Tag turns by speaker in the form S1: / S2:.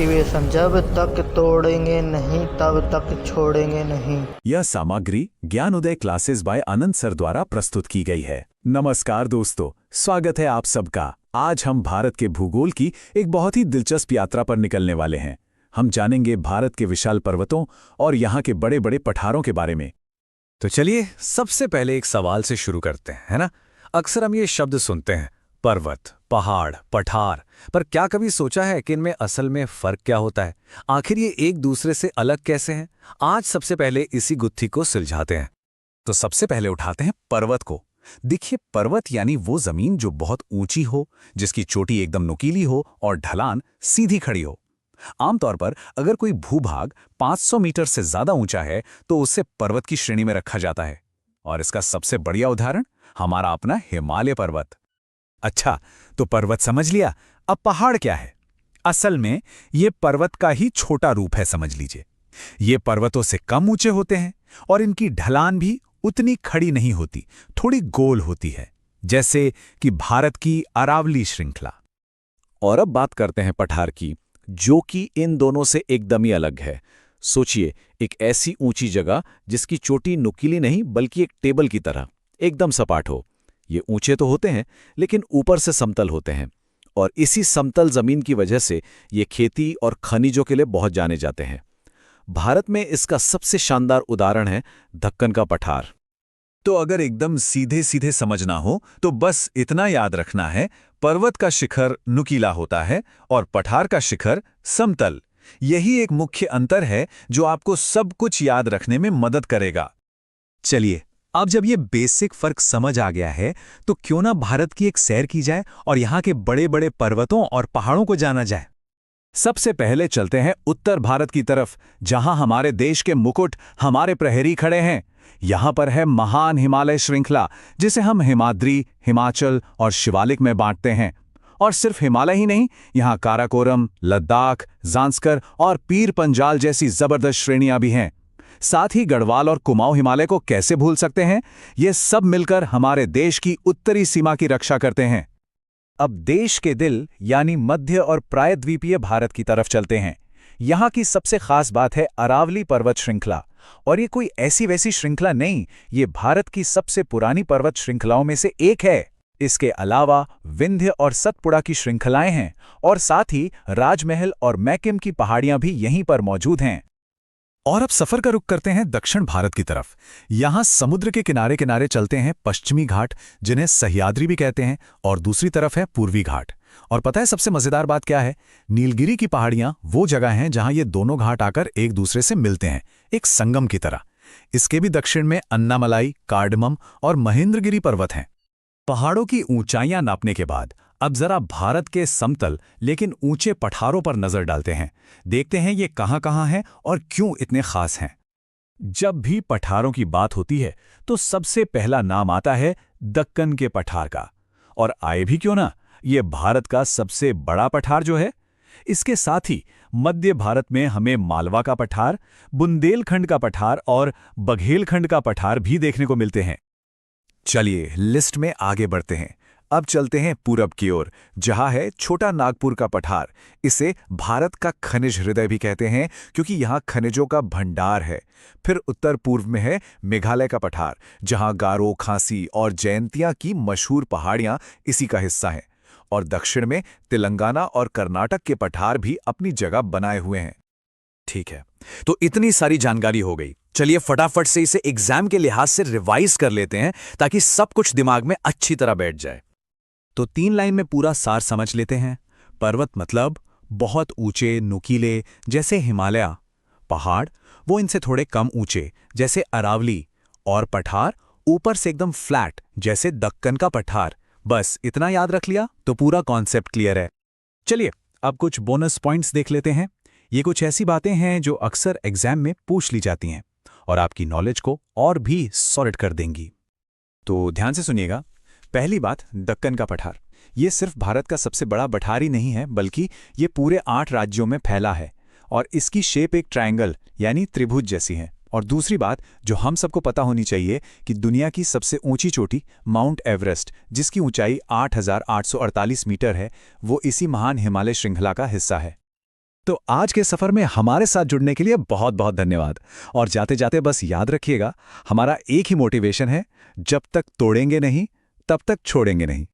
S1: Motivation, जब तक तोड़ेंगे नहीं तब तक छोड़ेंगे नहीं।
S2: यह सामग्री ज्ञान उदय क्लासेस बाय अनंत सर द्वारा प्रस्तुत की गई है। नमस्कार दोस्तों, स्वागत है आप सबका। आज हम भारत के भूगोल की एक बहुत ही दिलचस्प यात्रा पर निकलने वाले हैं। हम जानेंगे भारत के विशाल पर्वतों और यहाँ के बड़े बड़े पठारों के बारे में।
S3: तो चलिए सबसे पहले एक सवाल से शुरू करते हैं, है ना। अक्सर हम ये शब्द सुनते हैं, पर्वत, पहाड़, पठार, पर क्या कभी सोचा है कि इनमें असल में फर्क क्या होता है? आखिर ये एक दूसरे से अलग कैसे हैं? आज सबसे पहले इसी गुत्थी को सुलझाते हैं।
S2: तो सबसे पहले उठाते हैं पर्वत को। देखिए, पर्वत यानी वो जमीन जो बहुत ऊंची हो, जिसकी चोटी एकदम नुकीली हो और ढलान सीधी खड़ी हो। आमतौर पर अगर कोई भूभाग 500 मीटर से ज्यादा ऊंचा है तो उसे पर्वत की श्रेणी में रखा जाता है। और इसका सबसे बढ़िया उदाहरण हमारा अपना हिमालय पर्वत। अच्छा, तो पर्वत समझ लिया, अब पहाड़ क्या है? असल में ये पर्वत का ही छोटा रूप है, समझ लीजिए। ये पर्वतों से कम ऊंचे होते हैं और इनकी ढलान भी उतनी खड़ी नहीं होती, थोड़ी गोल होती है, जैसे कि भारत की अरावली श्रृंखला। और अब बात करते हैं पठार की, जो कि इन दोनों से एकदम ही अलग है। सोचिए, एक ऐसी ऊंची जगह जिसकी चोटी नुकीली नहीं बल्कि एक टेबल की तरह एकदम सपाट हो। ये ऊंचे तो होते हैं लेकिन ऊपर से समतल होते हैं, और इसी समतल जमीन की वजह से ये खेती और खनिजों के लिए बहुत जाने जाते हैं। भारत में इसका सबसे शानदार उदाहरण है दक्कन का पठार। तो अगर एकदम सीधे सीधे समझना हो तो बस इतना याद रखना है, पर्वत का शिखर नुकीला होता है और पठार का शिखर समतल। यही एक मुख्य अंतर है जो आपको सब कुछ याद रखने में मदद करेगा। चलिए, अब जब ये बेसिक फर्क समझ आ गया है तो क्यों ना भारत की एक सैर की जाए और यहाँ के बड़े बड़े पर्वतों और पहाड़ों को जाना जाए। सबसे पहले चलते हैं उत्तर भारत की तरफ, जहां हमारे देश के मुकुट, हमारे प्रहरी खड़े हैं। यहां पर है महान हिमालय श्रृंखला, जिसे हम हिमाद्री, हिमाचल और शिवालिक में बांटते हैं। और सिर्फ हिमालय ही नहीं, यहां काराकोरम, लद्दाख, जांस्कर और पीर पंजाल जैसी जबरदस्त श्रेणियां भी हैं। साथ ही गढ़वाल और कुमाऊं हिमालय को कैसे भूल सकते हैं? ये सब मिलकर हमारे देश की उत्तरी सीमा की रक्षा करते हैं। अब देश के दिल यानी मध्य और प्रायद्वीपीय भारत की तरफ चलते हैं। यहाँ की सबसे खास बात है अरावली पर्वत श्रृंखला। और ये कोई ऐसी वैसी श्रृंखला नहीं, ये भारत की सबसे पुरानी पर्वत श्रृंखलाओं में से एक है। इसके अलावा विंध्य और सतपुड़ा की श्रृंखलाएं हैं, और साथ ही राजमहल और मैकिम की पहाड़ियां भी यहीं पर मौजूद हैं। और अब सफर का रुख करते हैं दक्षिण भारत की तरफ। यहाँ समुद्र के किनारे किनारे चलते हैं पश्चिमी घाट, जिन्हें सह्याद्री भी कहते हैं, और दूसरी तरफ है पूर्वी घाट। और पता है सबसे मजेदार बात क्या है? नीलगिरी की पहाड़ियां वो जगह हैं जहां ये दोनों घाट आकर एक दूसरे से मिलते हैं, एक संगम की तरह। इसके भी दक्षिण में अन्नामलाई, कार्डमम और महेंद्रगिरी पर्वत हैं। पहाड़ों की ऊंचाइयां नापने के बाद अब जरा भारत के समतल लेकिन ऊंचे पठारों पर नजर डालते हैं। देखते हैं ये कहां हैं और क्यों इतने खास हैं। जब भी पठारों की बात होती है तो सबसे पहला नाम आता है दक्कन के पठार का। और आए भी क्यों ना, ये भारत का सबसे बड़ा पठार जो है। इसके साथ ही मध्य भारत में हमें मालवा का पठार, बुंदेलखंड का पठार और बघेलखंड का पठार भी देखने को मिलते हैं। चलिए लिस्ट में आगे बढ़ते हैं। अब चलते हैं पूरब की ओर, जहां है छोटा नागपुर का पठार। इसे भारत का खनिज हृदय भी कहते हैं क्योंकि यहां खनिजों का भंडार है। फिर उत्तर पूर्व में है मेघालय का पठार, जहां गारो, खासी और जयंतिया की मशहूर पहाड़ियां इसी का हिस्सा हैं। और दक्षिण में तेलंगाना और कर्नाटक के पठार भी अपनी जगह बनाए हुए हैं। ठीक है, तो इतनी सारी जानकारी हो गई। चलिए फटाफट से इसे एग्जाम के लिहाज से रिवाइज कर लेते हैं ताकि सब कुछ दिमाग में अच्छी तरह बैठ जाए। तो 3 लाइन में पूरा सार समझ लेते हैं। पर्वत मतलब बहुत ऊंचे, नुकीले, जैसे हिमालय। पहाड़ वो इनसे थोड़े कम ऊंचे, जैसे अरावली। और पठार ऊपर से एकदम फ्लैट, जैसे दक्कन का पठार। बस इतना याद रख लिया तो पूरा कॉन्सेप्ट क्लियर है। चलिए अब कुछ बोनस पॉइंट्स देख लेते हैं। ये कुछ ऐसी बातें हैं जो अक्सर एग्जाम में पूछ ली जाती हैं और आपकी नॉलेज को और भी सॉलिड कर देंगी। तो ध्यान से सुनिएगा। पहली बात, दक्कन का पठार। ये सिर्फ भारत का सबसे बड़ा पठार ही नहीं है, बल्कि ये पूरे 8 राज्यों में फैला है और इसकी शेप एक ट्रायंगल यानी त्रिभुज जैसी है। और दूसरी बात जो हम सबको पता होनी चाहिए कि दुनिया की सबसे ऊंची चोटी माउंट एवरेस्ट, जिसकी ऊंचाई 8,848 मीटर है, वो इसी महान हिमालय श्रृंखला का हिस्सा है।
S3: तो आज के सफर में हमारे साथ जुड़ने के लिए बहुत बहुत धन्यवाद। और जाते जाते बस याद रखिएगा, हमारा एक ही मोटिवेशन है, जब तक तोड़ेंगे नहीं तब तक छोड़ेंगे नहीं।